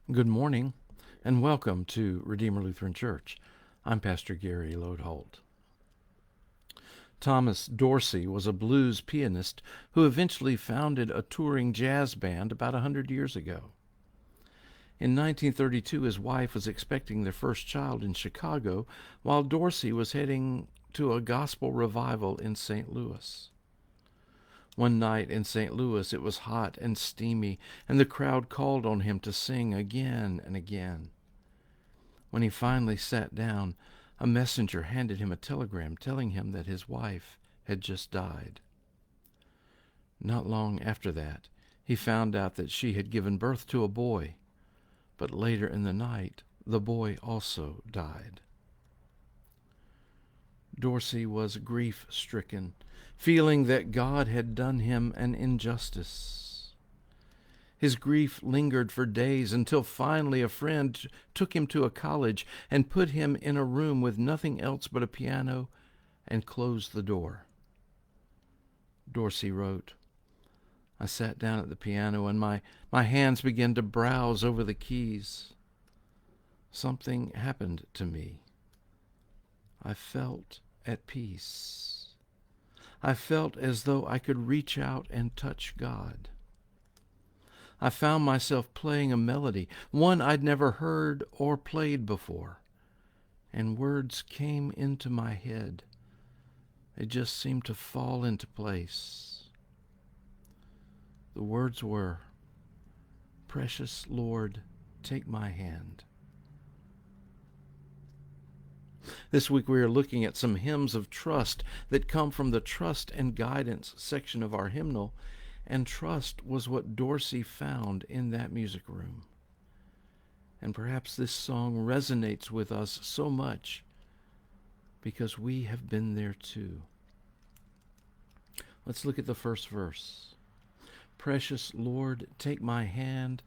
Good morning, and welcome to Redeemer Lutheran Church. I'm Pastor Gary Lodeholt. Thomas Dorsey was a blues pianist who eventually founded a touring jazz band about 100 years ago. In 1932, his wife was expecting their first child in Chicago, while Dorsey was heading to a gospel revival in St. Louis. One night in St. Louis, it was hot and steamy, and the crowd called on him to sing again and again. When he finally sat down, a messenger handed him a telegram telling him that his wife had just died. Not long after that, he found out that she had given birth to a boy, but later in the night, the boy also died. Dorsey was grief-stricken, feeling that God had done him an injustice. His grief lingered for days until finally a friend took him to a college and put him in a room with nothing else but a piano and closed the door. Dorsey wrote, "I sat down at the piano and my hands began to browse over the keys. Something happened to me. I felt at peace. I felt as though I could reach out and touch God. I found myself playing a melody, one I'd never heard or played before, and words came into my head. They just seemed to fall into place. The words were, 'Precious Lord, take my hand.'" This week we are looking at some hymns of trust that come from the Trust and Guidance section of our hymnal, and trust was what Dorsey found in that music room. And perhaps this song resonates with us so much because we have been there too. Let's look at the first verse. "Precious Lord, take my hand,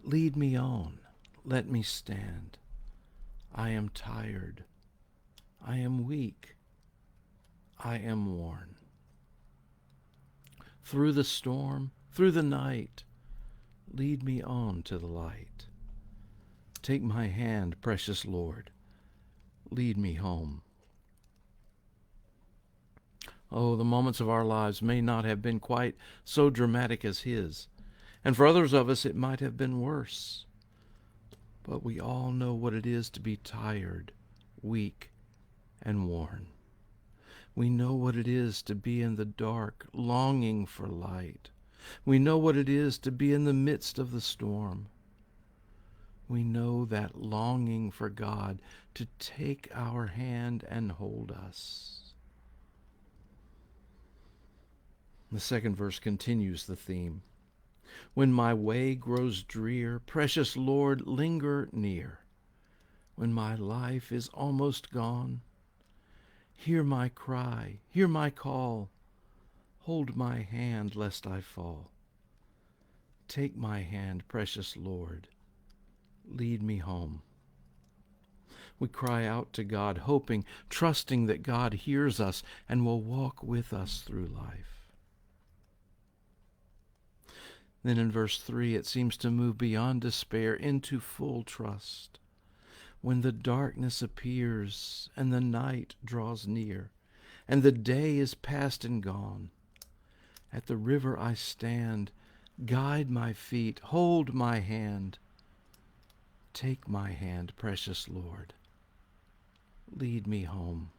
lead me on, let me stand. I am tired, I am weak, I am worn. Through the storm, through the night, lead me on to the light. Take my hand, precious Lord, lead me home." Oh, the moments of our lives may not have been quite so dramatic as his, and for others of us it might have been worse. But we all know what it is to be tired, weak, and worn. We know what it is to be in the dark, longing for light. We know what it is to be in the midst of the storm. We know that longing for God to take our hand and hold us. The second verse continues the theme. "When my way grows drear, precious Lord, linger near. When my life is almost gone, hear my cry, hear my call. Hold my hand lest I fall. Take my hand, precious Lord. Lead me home." We cry out to God, hoping, trusting that God hears us and will walk with us through life. Then in verse 3, it seems to move beyond despair into full trust. "When the darkness appears and the night draws near, and the day is past and gone, at the river I stand, guide my feet, hold my hand. Take my hand, precious Lord. Lead me home."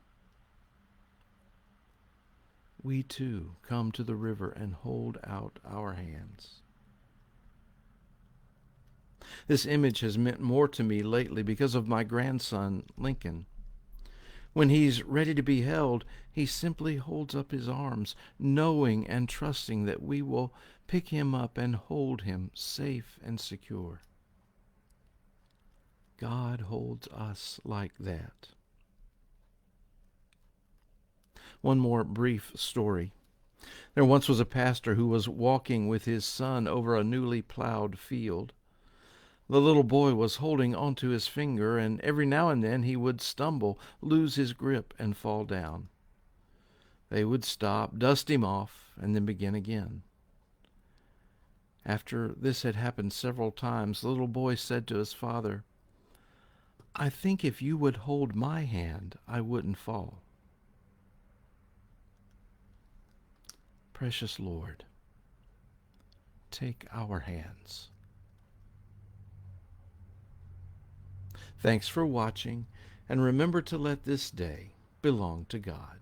We too come to the river and hold out our hands. This image has meant more to me lately because of my grandson, Lincoln. When he's ready to be held, he simply holds up his arms, knowing and trusting that we will pick him up and hold him safe and secure. God holds us like that. One more brief story. There once was a pastor who was walking with his son over a newly plowed field. The little boy was holding onto his finger, and every now and then he would stumble, lose his grip, and fall down. They would stop, dust him off, and then begin again. After this had happened several times, the little boy said to his father, "I think if you would hold my hand, I wouldn't fall." Precious Lord, take our hands. Thanks for watching, and remember to let this day belong to God.